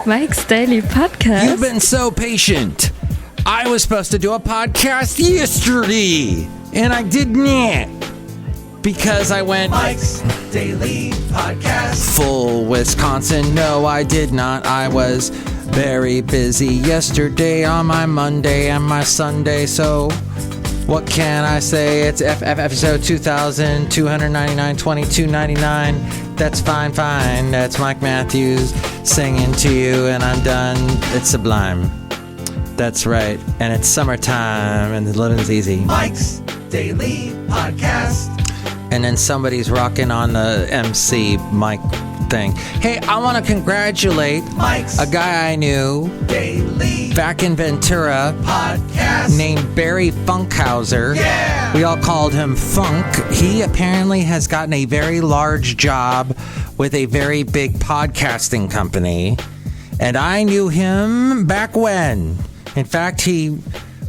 Mike's Daily Podcast. You've been so patient. I was supposed to do a podcast yesterday, and I did not. Because I went Mike's Daily Podcast. full Wisconsin. No, I did not. I was very busy yesterday on my Monday and my Sunday. So what can I say? It's episode 2299 That's fine. That's Mike Matthews singing to you, and I'm done. It's sublime. That's right. And it's summertime, and the living's easy. Mike's Daily Podcast. And then somebody's rocking on the MC mic thing. Hey, I want to congratulate Mike's a guy I knew Daily back in Ventura Podcast named Barry Funkhauser. Yeah! We all called him Funk. He apparently has gotten a very large job with a very big podcasting company. And I knew him back when. In fact, he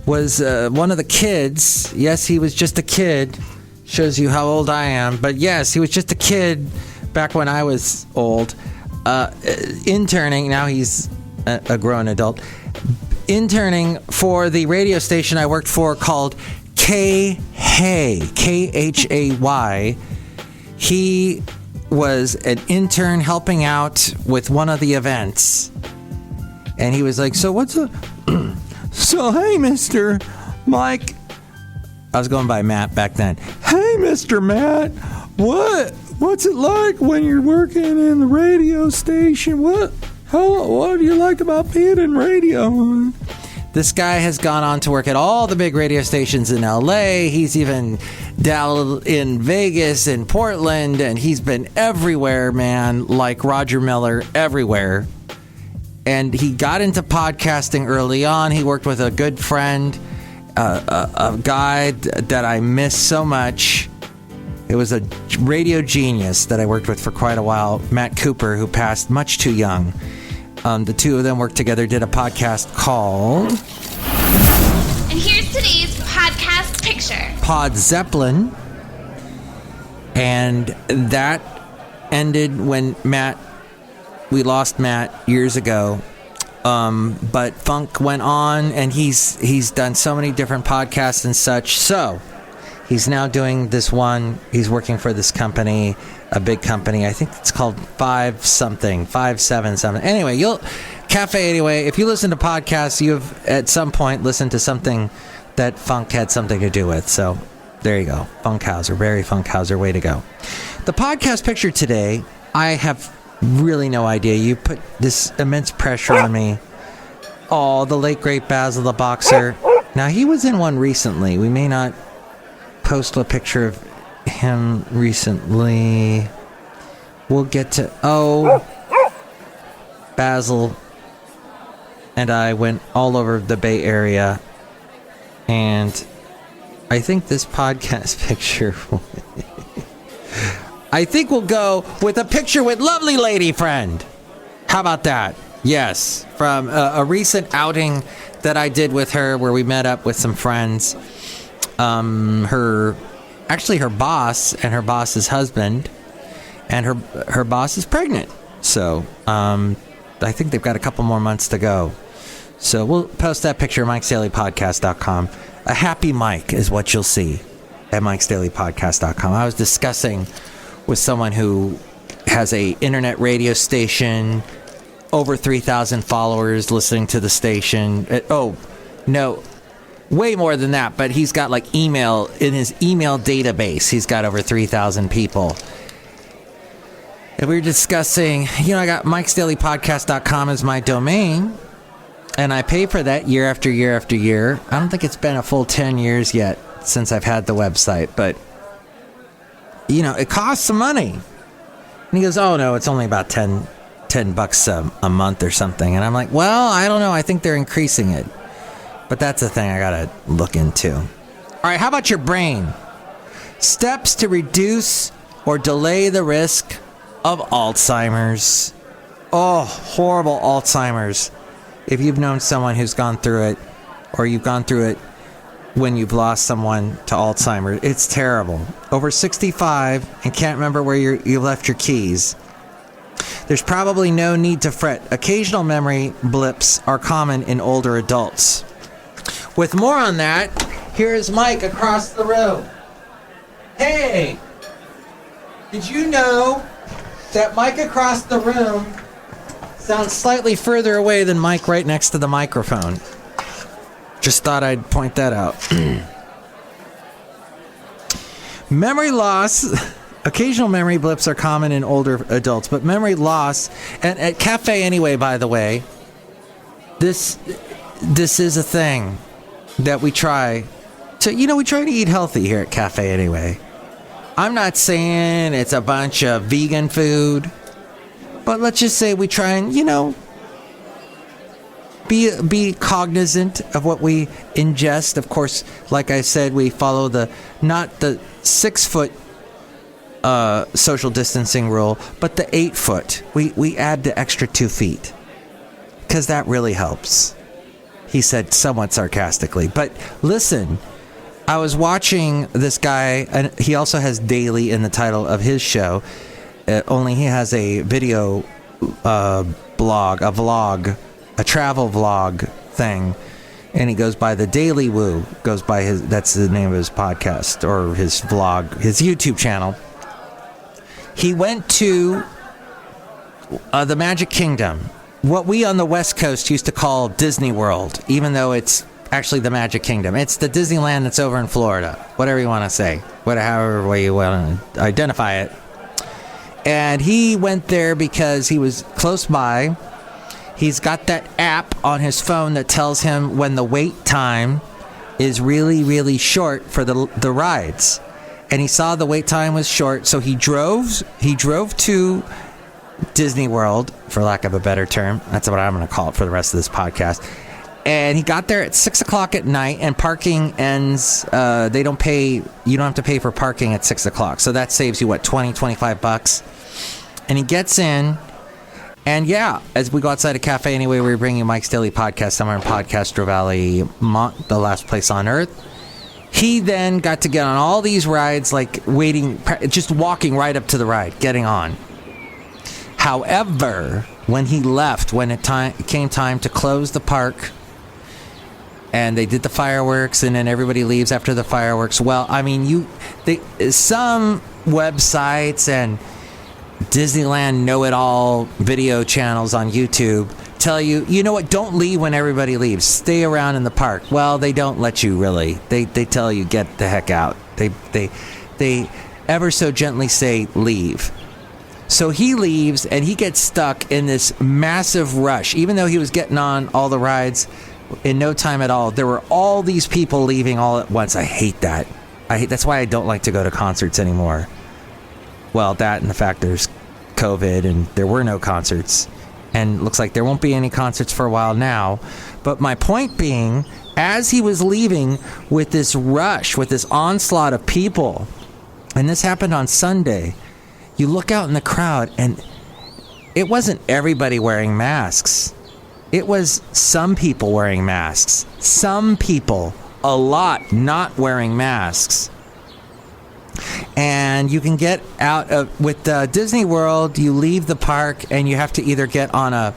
was one of the kids. Yes, he was just a kid. Shows you how old I am. But yes, he was just a kid back when I was old. Interning, now he's a grown adult. Interning for the radio station I worked for called Khay, Khay. He was an intern helping out with one of the events. And he was like, so what's up? So, hey, Mr. Mike. I was going by Matt back then. Hey, Mr. Matt, what's it like when you're working in the radio station? What do you like about being in radio? This guy has gone on to work at all the big radio stations in LA. He's even down in Vegas and Portland, and he's been everywhere, man, like Roger Miller, everywhere. And he got into podcasting early on. He worked with a good friend, a guy that I miss so much. It was a radio genius that I worked with for quite a while, Matt Cooper, who passed much too young. The two of them worked together, did a podcast called... And here's today's podcast picture. Pod Zeppelin. And that ended when we lost Matt years ago. But Funk went on, and he's done so many different podcasts and such. So he's now doing this one. He's working for this company, a big company. I think it's called 5-7 something. Anyway, if you listen to podcasts, you've at some point listened to something that Funk had something to do with. So there you go. Funkhauser, Barry Funkhauser, way to go. The podcast picture today, I have really no idea. You put this immense pressure on me. Oh, the late great Basil the boxer. Now, he was in one recently. We may not post a picture of him recently. We'll get to... Oh, Basil and I went all over the Bay Area, and I think this podcast picture... I think we'll go with a picture with lovely lady friend. How about that? Yes, from a recent outing that I did with her where we met up with some friends. Her boss and her boss's husband, and her boss is pregnant. So I think they've got a couple more months to go. So we'll post that picture at MikesDailyPodcast.com. A happy Mike is what you'll see at MikesDailyPodcast.com. I was discussing with someone who has a internet radio station, over 3,000 followers listening to the station. Way more than that, but he's got like email in his email database. He's got over 3,000 people. And we were discussing, I got MikesDailyPodcast.com as my domain, and I pay for that year after year after year. I don't think it's been a full 10 years yet since I've had the website, but it costs some money. And he goes, oh no, it's only about $10 a month or something. And I'm like, well, I don't know. I think they're increasing it. But that's the thing I got to look into. All right, how about your brain? Steps to reduce or delay the risk of Alzheimer's. Oh, horrible Alzheimer's. If you've known someone who's gone through it, or you've gone through it when you've lost someone to Alzheimer's, it's terrible. Over 65 and can't remember where you left your keys. There's probably no need to fret. Occasional memory blips are common in older adults. With more on that, here's Mike across the room. Hey! Did you know that Mike across the room sounds slightly further away than Mike right next to the microphone? Just thought I'd point that out. Memory loss. Occasional memory blips are common in older adults, but memory loss, and at Cafe Anyway, by the way, this is a thing that we try to, we try to eat healthy here at Cafe Anyway. I'm not saying it's a bunch of vegan food, but let's just say we try and, be cognizant of what we ingest. Of course, like I said, we follow not the 6 foot social distancing rule, but the 8 foot. We add the extra 2 feet because that really helps, he said somewhat sarcastically. But listen, I was watching this guy, and he also has daily in the title of his show, only he has a video blog, a travel vlog thing, and he goes by the Daily Woo, that's the name of his podcast, or his vlog, his YouTube channel. He went to the Magic Kingdom, what we on the West Coast used to call Disney World, even though it's actually the Magic Kingdom. It's the Disneyland that's over in Florida, whatever you want to say, however way you want to identify it. And he went there because he was close by. He's got that app on his phone that tells him when the wait time is really, really short for the rides. And he saw the wait time was short, so he drove to Disney World, for lack of a better term. That's what I'm going to call it for the rest of this podcast. And he got there at 6 o'clock at night, and parking ends. You don't have to pay for parking at 6 o'clock. So that saves you, $20-25. And he gets in, and yeah, as we go outside a Cafe Anyway, we're bringing Mike's Daily Podcast somewhere in Podcastro Valley, the last place on earth. He then got to get on all these rides, like waiting, just walking right up to the ride, getting on. However, when he left, when it came time to close the park, and they did the fireworks, and then everybody leaves after the fireworks. Well, I mean, some websites and Disneyland know-it-all video channels on YouTube tell you, you know what, don't leave when everybody leaves. Stay around in the park. Well, they don't let you really. They tell you, get the heck out. They ever so gently say, leave. So he leaves, and he gets stuck in this massive rush. Even though he was getting on all the rides in no time at all, there were all these people leaving all at once. I hate that. That's why I don't like to go to concerts anymore. Well, that and the fact there's COVID and there were no concerts. And looks like there won't be any concerts for a while now. But my point being, as he was leaving with this rush, with this onslaught of people, and this happened on Sunday, you look out in the crowd, and it wasn't everybody wearing masks. It was some people wearing masks. Some people, a lot, not wearing masks. And you can get out of, with Disney World, you leave the park and you have to either get on a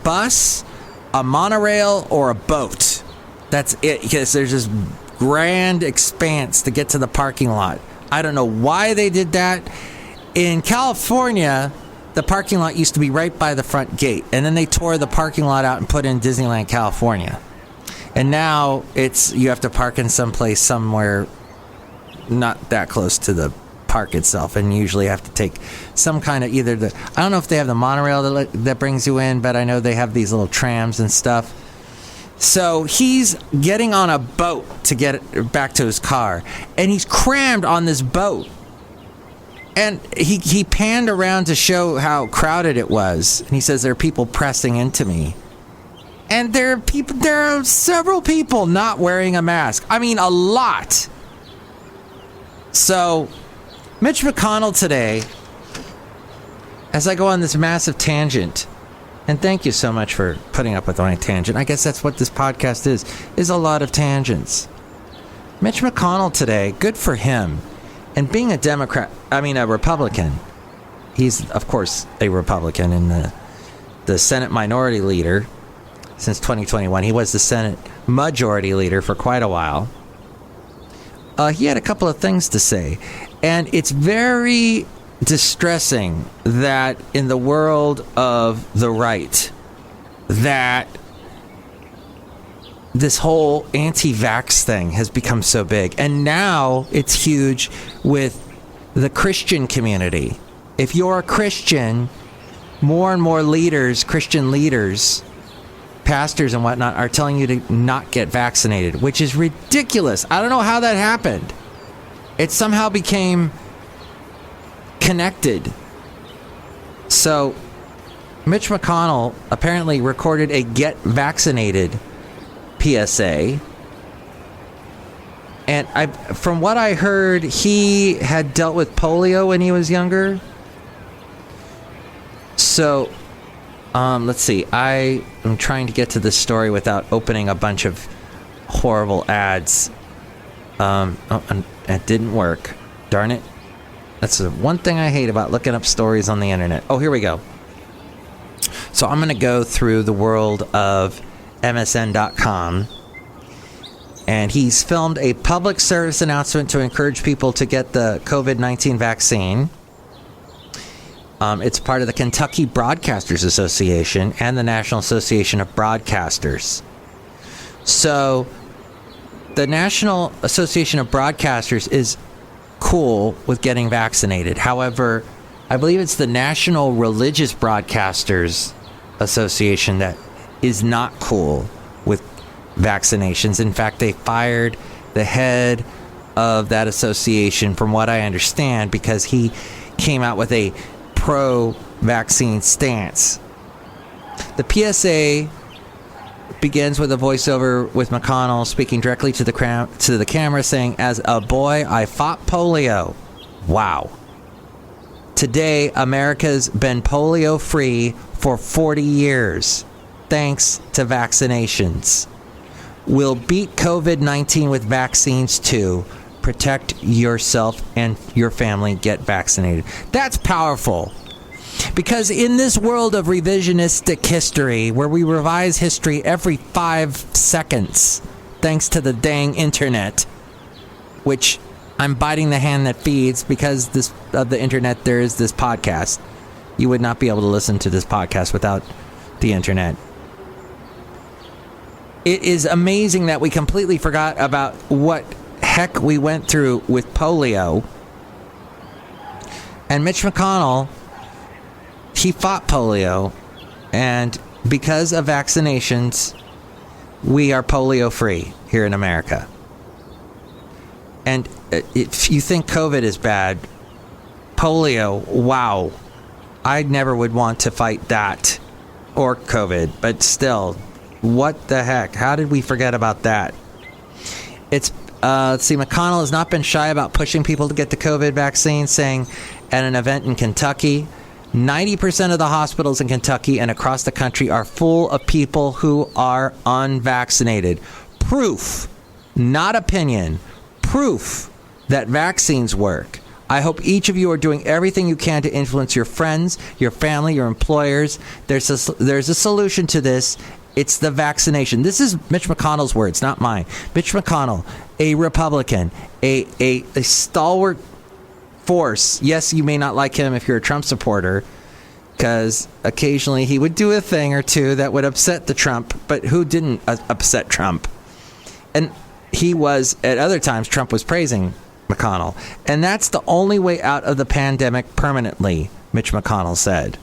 bus, a monorail, or a boat. That's it, because there's this grand expanse to get to the parking lot. I don't know why they did that. In California, the parking lot used to be right by the front gate, and then they tore the parking lot out and put in Disneyland California. And now you have to park in someplace somewhere not that close to the park itself, and usually have to take some kind of I don't know if they have the monorail that brings you in, but I know they have these little trams and stuff. So he's getting on a boat to get back to his car, and he's crammed on this boat. And he panned around to show how crowded it was, and he says there are people pressing into me. And there are several people not wearing a mask. I mean, a lot. So, Mitch McConnell today, as I go on this massive tangent, and thank you so much for putting up with my tangent. I guess that's what this podcast is a lot of tangents. Mitch McConnell today, good for him. And being a Republican, he's, of course, a Republican and the Senate Minority Leader since 2021. He was the Senate Majority Leader for quite a while. He had a couple of things to say. And it's very distressing that in the world of the right, that this whole anti-vax thing has become so big. And now it's huge with the Christian community. If you're a Christian, more and more leaders, Christian leaders, pastors and whatnot, are telling you to not get vaccinated, which is ridiculous. I don't know how that happened. It somehow became connected. So Mitch McConnell apparently recorded a get vaccinated PSA. And from what I heard, he had dealt with polio when he was younger. So, let's see. I am trying to get to this story without opening a bunch of horrible ads. And it didn't work. Darn it. That's the one thing I hate about looking up stories on the internet. Oh, here we go. So I'm going to go through the world of MSN.com. And he's filmed a public service announcement to encourage people to get the COVID-19 vaccine. It's part of the Kentucky Broadcasters Association and the National Association of Broadcasters. So the National Association of Broadcasters is cool with getting vaccinated. However, I believe it's the National Religious Broadcasters Association that is not cool with vaccinations. In fact, they fired the head of that association, from what I understand, because he came out with a pro-vaccine stance. The PSA begins with a voiceover with McConnell speaking directly to the camera, saying, "As a boy, I fought polio. Wow. Today, America's been polio-free for 40 years, thanks to vaccinations. We'll beat COVID-19 with vaccines too. Protect yourself and your family. Get vaccinated." That's powerful. Because in this world of revisionistic history, where we revise history every 5 seconds, thanks to the dang internet, which I'm biting the hand that feeds, because of the internet, there is this podcast. You would not be able to listen to this podcast without the internet. It is amazing that we completely forgot about what heck we went through with polio. And Mitch McConnell, he fought polio, and because of vaccinations, we are polio free here in America. And if you think COVID is bad, polio, wow. I never would want to fight that or COVID, but still, what the heck? How did we forget about that? Let's see, McConnell has not been shy about pushing people to get the COVID vaccine, saying at an event in Kentucky, 90% of the hospitals in Kentucky and across the country are full of people who are unvaccinated. Proof, not opinion, proof that vaccines work. I hope each of you are doing everything you can to influence your friends, your family, your employers. There's a solution to this. It's the vaccination. This is Mitch McConnell's words, not mine. Mitch McConnell, a Republican, a stalwart force. Yes, you may not like him if you're a Trump supporter, because occasionally he would do a thing or two that would upset the Trump, but who didn't upset Trump? And he was, at other times, Trump was praising McConnell. And that's the only way out of the pandemic permanently, Mitch McConnell said.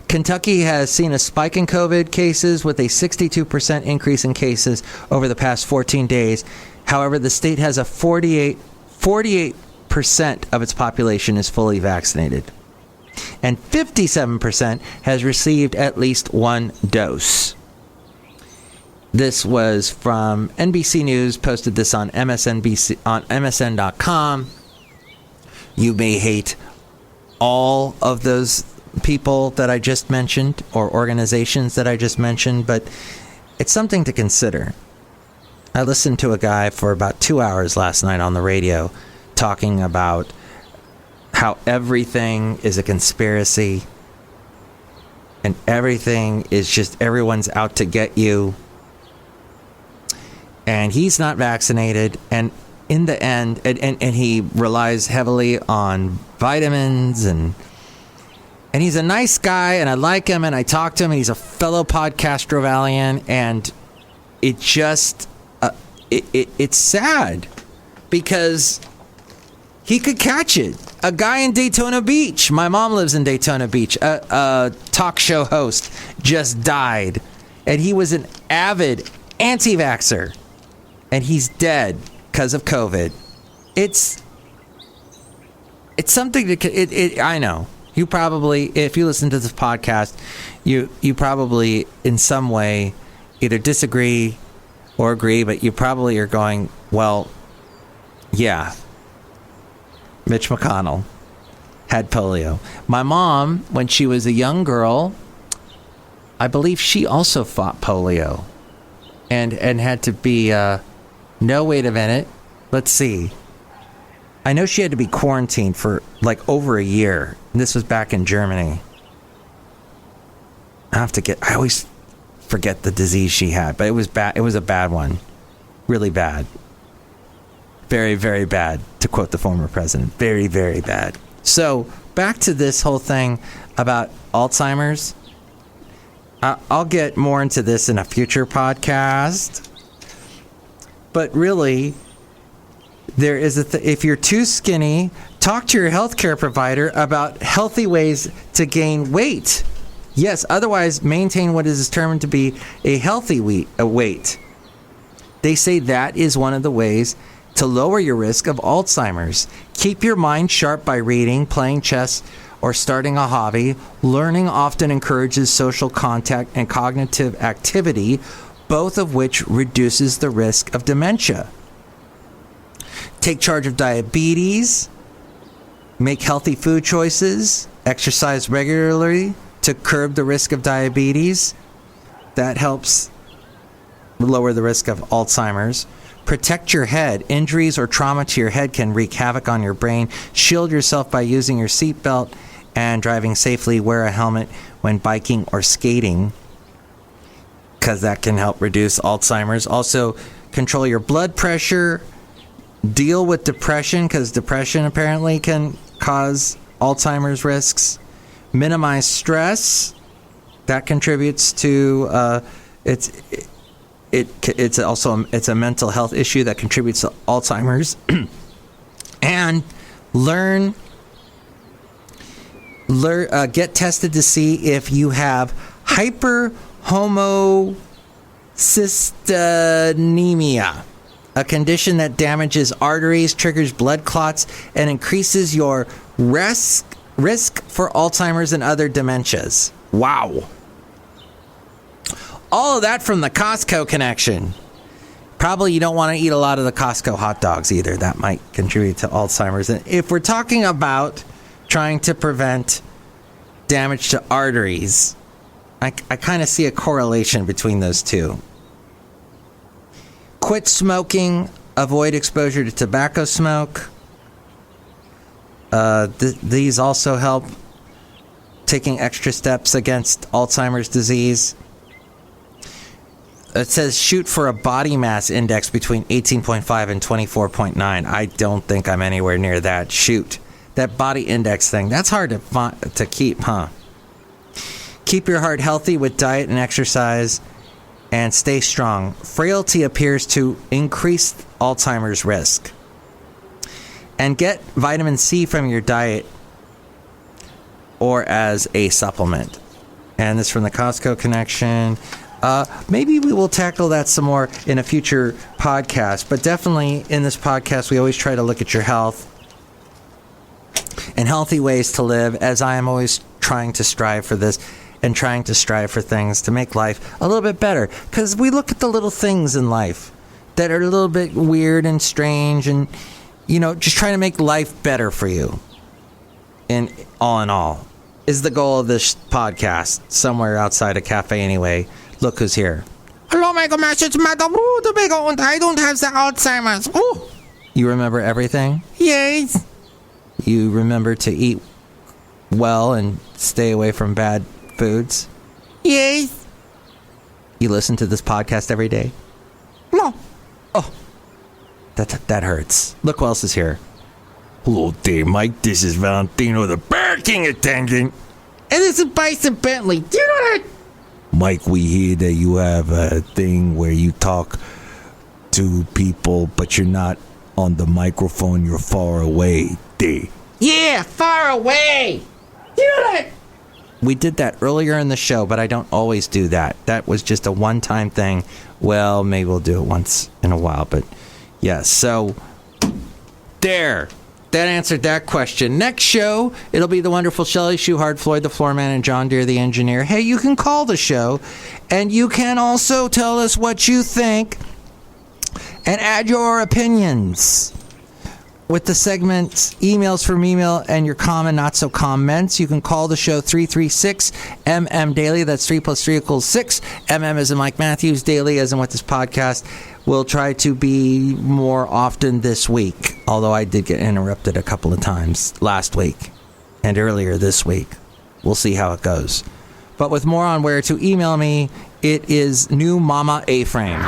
Kentucky has seen a spike in COVID cases with a 62% increase in cases over the past 14 days. However, the state has a 48% of its population is fully vaccinated. And 57% has received at least one dose. This was from NBC News, posted this on MSN.com. You may hate all of those people that I just mentioned, or organizations that I just mentioned, but it's something to consider. I listened to a guy for about 2 hours last night on the radio talking about how everything is a conspiracy and everything is just everyone's out to get you. And he's not vaccinated. And in the end, and he relies heavily on vitamins and he's a nice guy and I like him and I talk to him and he's a fellow podcastrovalian, and it just it's sad because he could catch it. A guy in Daytona Beach, my mom lives in Daytona Beach, a talk show host just died, and he was an avid anti-vaxxer, and he's dead because of COVID. It's something to I know. You probably, if you listen to this podcast, you probably in some way either disagree or agree, but you probably are going, well, yeah, Mitch McConnell had polio. My mom, when she was a young girl, I believe she also fought polio and had to be, no, wait a minute, let's see. I know she had to be quarantined for like over a year. And this was back in Germany. I always forget the disease she had, but it was bad. It was a bad one. Really bad. Very, very bad, to quote the former president. Very, very bad. So back to this whole thing about Alzheimer's. I'll get more into this in a future podcast. But really, there is if you're too skinny, talk to your healthcare provider about healthy ways to gain weight. Yes, otherwise maintain what is determined to be a healthy weight. They say that is one of the ways to lower your risk of Alzheimer's. Keep your mind sharp by reading, playing chess, or starting a hobby. Learning often encourages social contact and cognitive activity, both of which reduces the risk of dementia. Take charge of diabetes. Make healthy food choices. Exercise regularly to curb the risk of diabetes. That helps lower the risk of Alzheimer's. Protect your head. Injuries or trauma to your head can wreak havoc on your brain. Shield yourself by using your seatbelt and driving safely. Wear a helmet when biking or skating, because that can help reduce Alzheimer's. Also, control your blood pressure. Deal with depression, because depression apparently can cause Alzheimer's risks. Minimize stress. That contributes to it's also a mental health issue that contributes to Alzheimer's. And get tested to see if you have hyperhomocysteemia, a condition that damages arteries, triggers blood clots, and increases your risk for Alzheimer's and other dementias. Wow. All of that from the Costco connection. Probably you don't want to eat a lot of the Costco hot dogs either. That might contribute to Alzheimer's. And if we're talking about trying to prevent damage to arteries, I kind of see a correlation between those two. Quit smoking. Avoid exposure to tobacco smoke. These also help taking extra steps against Alzheimer's disease. It says shoot for a body mass index between 18.5 and 24.9. I don't think I'm anywhere near that. Shoot. That body index thing, that's hard to keep, huh? Keep your heart healthy with diet and exercise, and stay strong. Frailty appears to increase Alzheimer's risk. And get vitamin C from your diet or as a supplement. And this from the Costco connection. Maybe we will tackle that some more in a future podcast, but definitely in this podcast, we always try to look at your health and healthy ways to live, as I am always trying to strive for this and trying to strive for things to make life a little bit better. Because we look at the little things in life that are a little bit weird and strange, and, you know, just trying to make life better for you. And all in all, is the goal of this podcast, somewhere outside a cafe anyway. Look who's here. Hello, my gosh, it's Madame Rootabega, and I don't have the Alzheimer's. Oh, you remember everything? Yes. You remember to eat well and stay away from bad foods? Yes. You listen to this podcast every day? No. Oh, that hurts. Look who else is here. Hello there, Mike. This is Valentino, the Burger King attendant. And this is Bison Bentley. Do you know that? Mike, we hear that you have a thing where you talk to people, but you're not on the microphone. You're far away there. Yeah, far away. Do you know that? We did that earlier in the show, but I don't always do that. That was just a one-time thing. Well, maybe we'll do it once in a while, but yes. So, there. That answered that question. Next show, it'll be the wonderful Chely Shoehart, Floyd the Floorman, and John Deere the engineer. Hey, you can call the show, and you can also tell us what you think and add your opinions. With the segments, emails from email, and your common, not so comments, you can call the show 336-MM Daily. That's 3 plus 3 equals 6. MM as in Mike Matthews, Daily as in with this podcast. We'll try to be more often this week, although I did get interrupted a couple of times last week and earlier this week. We'll see how it goes. But with more on where to email me, it is New Mama A-Frame.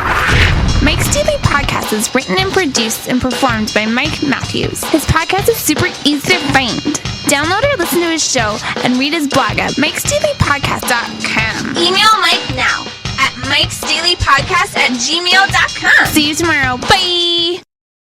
Mike's Daily Podcast is written and produced and performed by Mike Matthews. His podcast is super easy to find. Download or listen to his show and read his blog at MikesDailyPodcast.com. Email Mike now at MikesDailyPodcast@gmail.com. See you tomorrow. Bye!